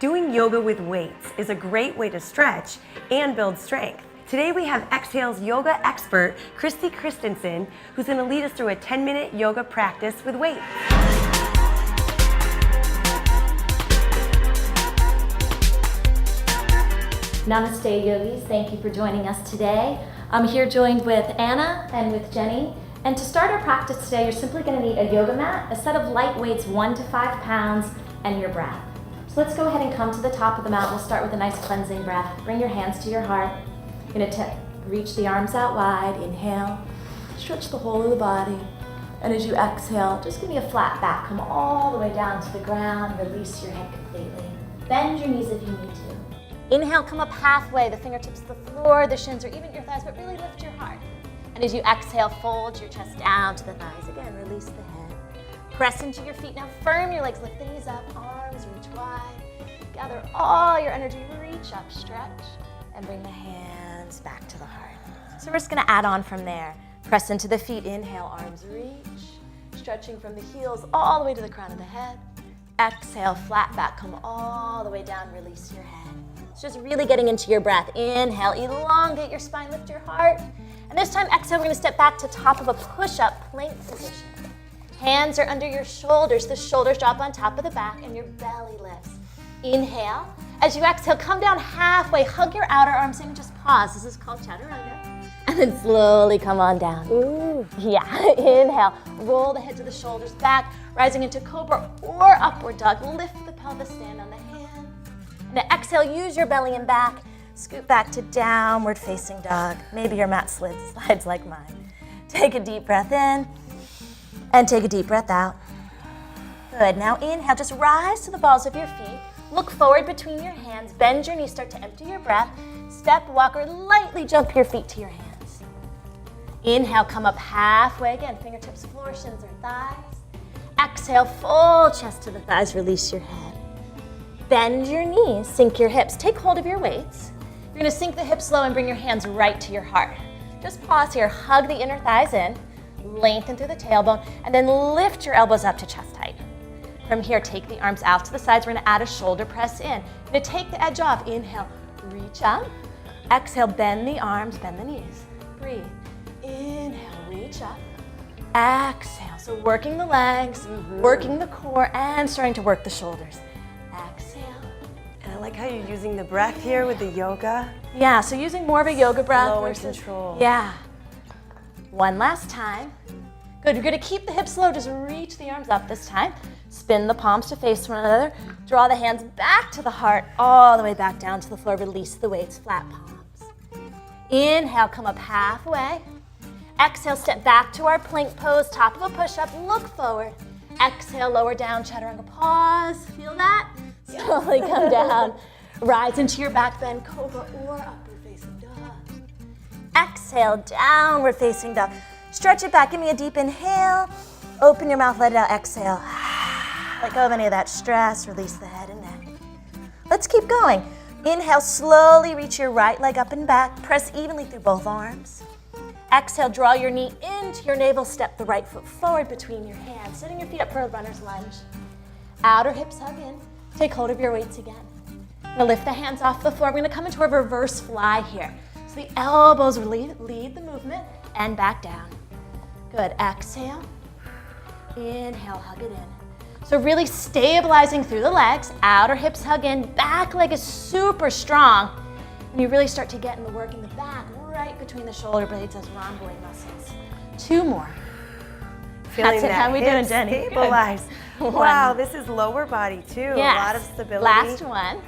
Doing yoga with weights is a great way to stretch and build strength. Today we have Exhale's yoga expert, Christy Christensen, who's going to lead us through a 10-minute yoga practice with weights. Namaste yogis, thank you for joining us today. I'm here joined with Anna and with Jenny. And to start our practice today, you're simply going to need a yoga mat, a set of light weights 1 to 5 pounds, and your breath. So let's go ahead and come to the top of the mat. We'll start with a nice cleansing breath. Bring your hands to your heart. You're going to reach the arms out wide. Inhale, stretch the whole of the body. And as you exhale, just give me a flat back. Come all the way down to the ground. Release your head completely. Bend your knees if you need to. Inhale, come up halfway, the fingertips to the floor, the shins, or even your thighs, but really lift your heart. And as you exhale, fold your chest down to the thighs. Again, release the head. Press into your feet. Now firm your legs, lift the knees up, arms reach wide. Gather all your energy, reach up, stretch, and bring the hands back to the heart. So we're just gonna add on from there. Press into the feet, inhale, arms reach. Stretching from the heels all the way to the crown of the head. Exhale, flat back, come all the way down, release your head. It's just really getting into your breath. Inhale, elongate your spine, lift your heart. And this time, exhale, we're gonna step back to top of a push-up plank position. Hands are under your shoulders. The shoulders drop on top of the back and your belly lifts. Inhale. As you exhale, come down halfway, hug your outer arms in and just pause. This is called Chaturanga. And then slowly come on down. Ooh, yeah. Inhale, roll the head to the shoulders back, rising into Cobra or Upward Dog. Lift the pelvis, stand on the hand. And then exhale, use your belly and back. Scoot back to Downward Facing Dog. Maybe your mat slides like mine. Take a deep breath in and take a deep breath out. Good, now inhale, just rise to the balls of your feet. Look forward between your hands, bend your knees, start to empty your breath. Step, walk, or lightly jump your feet to your hands. Inhale, come up halfway again, fingertips, floor, shins, or thighs. Exhale, full chest to the thighs, release your head. Bend your knees, sink your hips. Take hold of your weights. You're gonna sink the hips low and bring your hands right to your heart. Just pause here, hug the inner thighs in, lengthen through the tailbone, and then lift your elbows up to chest height. From here, take the arms out to the sides. We're gonna add a shoulder press in. You're gonna take the edge off. Inhale, reach up. Exhale, bend the arms, bend the knees. Breathe. Inhale, reach up. Exhale, so working the legs, working the core, and starting to work the shoulders. Exhale. And I like how you're using the breath here with the yoga. Yeah, so using more of a yoga breath Slow and versus control. Yeah. One last time. Good, you're gonna keep the hips low, just reach the arms up this time. Spin the palms to face one another. Draw the hands back to the heart, all the way back down to the floor. Release the weights, flat palms. Inhale, come up halfway. Exhale, step back to our plank pose, top of a push-up, look forward. Exhale, lower down, Chaturanga, pause. Feel that? Slowly come down. Rise into your back bend, Cobra or Upward Facing Dog. Exhale, Downward Facing Dog. Stretch it back, give me a deep inhale. Open your mouth, let it out, exhale. Let go of any of that stress, release the head and neck. Let's keep going. Inhale, slowly reach your right leg up and back. Press evenly through both arms. Exhale, draw your knee into your navel, step the right foot forward between your hands, setting your feet up for a runner's lunge. Outer hips hug in. Take hold of your weights again. Now lift the hands off the floor. We're gonna come into a reverse fly here. So the elbows lead the movement and back down. Good, exhale. Inhale, hug it in. So really stabilizing through the legs, outer hips hug in, back leg is super strong. And you really start to get in the work in the back, right between the shoulder blades, those rhomboid muscles. 2 more. Feeling That's it. that How we hip doing, Jenny? stabilize. Good. Wow, this is lower body too. Yes. A lot of stability. Last one.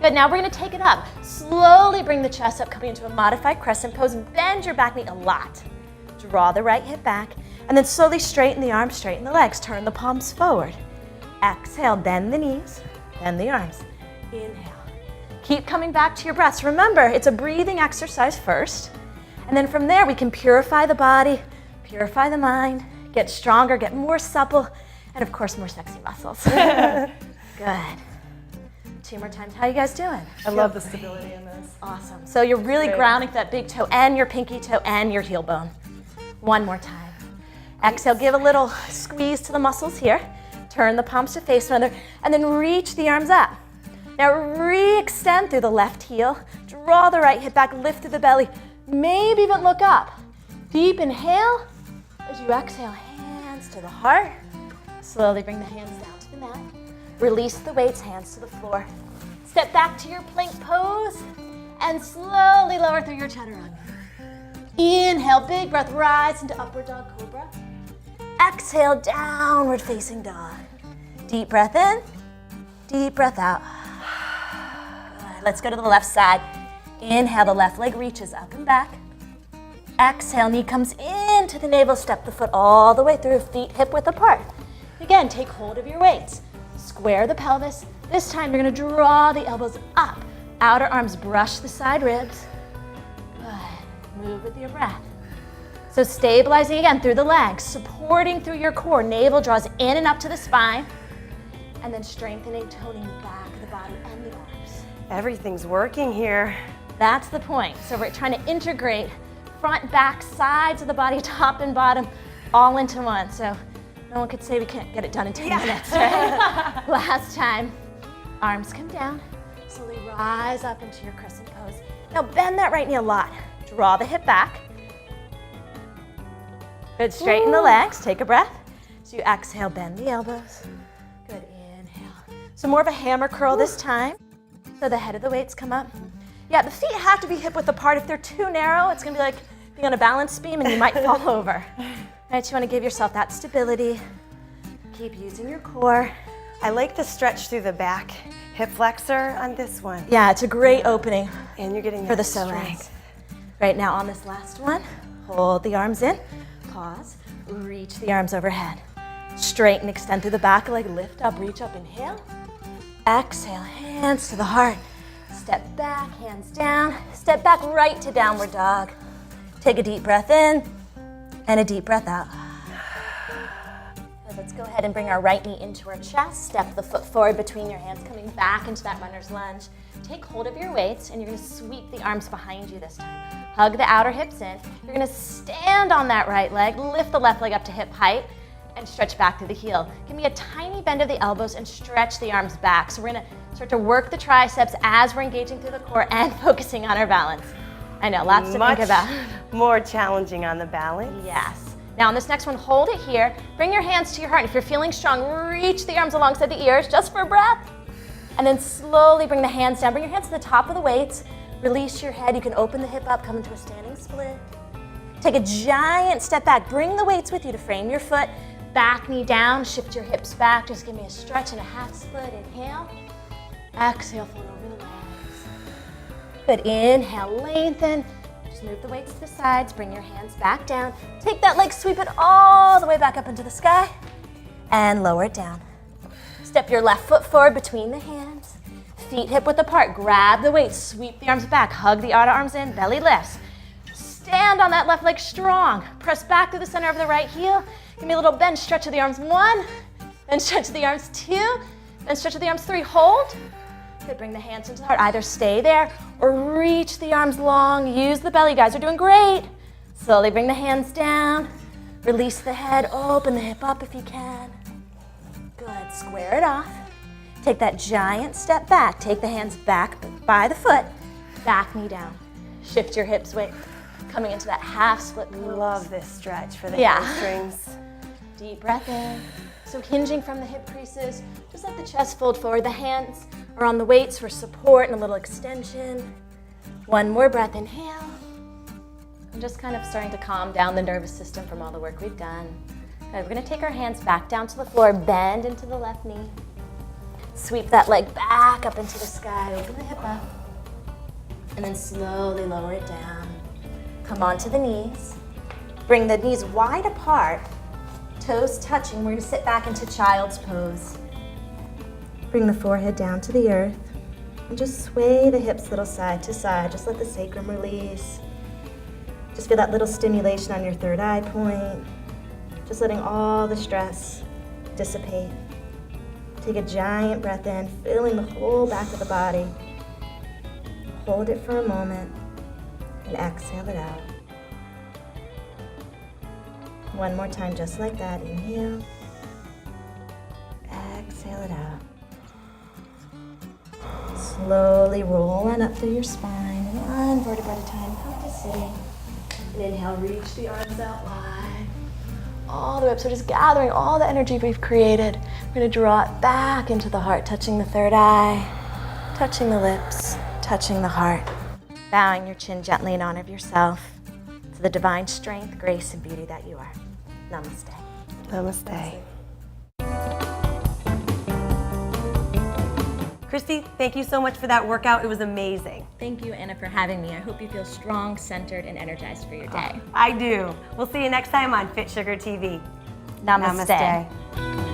Good, now we're gonna take it up. Slowly bring the chest up, coming into a modified crescent pose. Bend your back knee a lot. Draw the right hip back, and then slowly straighten the arms, straighten the legs. Turn the palms forward. Exhale, bend the knees, bend the arms. Inhale. Keep coming back to your breaths. Remember, it's a breathing exercise first, and then from there we can purify the body, purify the mind, get stronger, get more supple, and of course more sexy muscles. Good. 2 more times. How you guys doing? I love the stability in this. Awesome. So you're really grounding that big toe and your pinky toe and your heel bone. 1 more time. Exhale, give a little squeeze to the muscles here. Turn the palms to face one another, and then reach the arms up. Now re-extend through the left heel. Draw the right hip back, lift through the belly. Maybe even look up. Deep inhale. As you exhale, hands to the heart. Slowly bring the hands down to the mat. Release the weights, hands to the floor. Step back to your plank pose and slowly lower through your chaturanga. Inhale, big breath, rise into upward dog cobra. Exhale, downward facing dog. Deep breath in, deep breath out. Good. Let's go to the left side. Inhale, the left leg reaches up and back. Exhale, knee comes into the navel, step the foot all the way through, feet hip width apart. Again, take hold of your weights. Square the pelvis. This time you're gonna draw the elbows up. Outer arms brush the side ribs. Good. Move with your breath. So stabilizing again through the legs, supporting through your core. Navel draws in and up to the spine. And then strengthening, toning back the body and the arms. Everything's working here. That's the point. So we're trying to integrate front, back, sides of the body, top and bottom, all into one. So no one could say we can't get it done in 10 minutes, right? Last time. Arms come down. Slowly rise up into your crescent pose. Now bend that right knee a lot. Draw the hip back. Good, straighten the legs. Take a breath. So you exhale, bend the elbows. Good, inhale. So more of a hammer curl this time. So the head of the weights come up. Yeah, the feet have to be hip width apart. If they're too narrow, it's gonna be like being on a balance beam and you might fall over. Right, you wanna give yourself that stability. Keep using your core. I like the stretch through the back hip flexor on this one. Yeah, it's a great opening And you're getting for the that psoas. strength. Right now on this last one, hold the arms in, pause, reach the arms overhead. Straighten, extend through the back leg, lift up, reach up, inhale. Exhale, hands to the heart. Step back, hands down. Step back right to downward dog. Take a deep breath in and a deep breath out. Let's go ahead and bring our right knee into our chest. Step the foot forward between your hands, coming back into that runner's lunge. Take hold of your weights and you're gonna sweep the arms behind you this time. Hug the outer hips in. You're gonna stand on that right leg, lift the left leg up to hip height, and stretch back through the heel. Give me a tiny bend of the elbows and stretch the arms back. So we're gonna start to work the triceps as we're engaging through the core and focusing on our balance. I know, lots to think about. More challenging on the balance. Yes. Now on this next one, hold it here. Bring your hands to your heart. If you're feeling strong, reach the arms alongside the ears just for a breath. And then slowly bring the hands down. Bring your hands to the top of the weights. Release your head. You can open the hip up, come into a standing split. Take a giant step back. Bring the weights with you to frame your foot. Back knee down, shift your hips back. Just give me a stretch and a half split. Inhale. Exhale, fold over the legs. Good, inhale, lengthen. Just move the weights to the sides, bring your hands back down. Take that leg, sweep it all the way back up into the sky, and lower it down. Step your left foot forward between the hands. Feet hip width apart, grab the weights, sweep the arms back, hug the outer arms in, belly lifts. Stand on that left leg strong. Press back through the center of the right heel. Give me a little bend, stretch of the arms, 1, then stretch of the arms, 2, then stretch of the arms, 3, hold. Good, bring the hands into the heart. Either stay there or reach the arms long. Use the belly, guys, you're doing great. Slowly bring the hands down. Release the head, open the hip up if you can. Good, square it off. Take that giant step back. Take the hands back by the foot, back knee down. Shift your hips, weight, coming into that half split pose. Love this stretch for the Yeah. hamstrings. Deep breath in. So hinging from the hip creases, just let the chest fold forward. The hands are on the weights for support and a little extension. One more breath, inhale. I'm just kind of starting to calm down the nervous system from all the work we've done. Okay, we're gonna take our hands back down to the floor, bend into the left knee. Sweep that leg back up into the sky, open the hip up. And then slowly lower it down. Come onto the knees. Bring the knees wide apart, toes touching. We're gonna sit back into child's pose. Bring the forehead down to the earth and just sway the hips a little side to side. Just let the sacrum release. Just feel that little stimulation on your third eye point. Just letting all the stress dissipate. Take a giant breath in, filling the whole back of the body. Hold it for a moment and exhale it out. One more time, just like that. Inhale. Exhale it out. Slowly roll on up through your spine, and one vertebra at a time. Come to sitting. And inhale, reach the arms out wide. All the way up. So just gathering all the energy we've created. We're going to draw it back into the heart, touching the third eye, touching the lips, touching the heart. Bowing your chin gently in honor of yourself to the divine strength, grace, and beauty that you are. Namaste. Namaste. Christy, thank you so much for that workout. It was amazing. Thank you, Anna, for having me. I hope you feel strong, centered, and energized for your day. I do. We'll see you next time on Fit Sugar TV. Namaste. Namaste.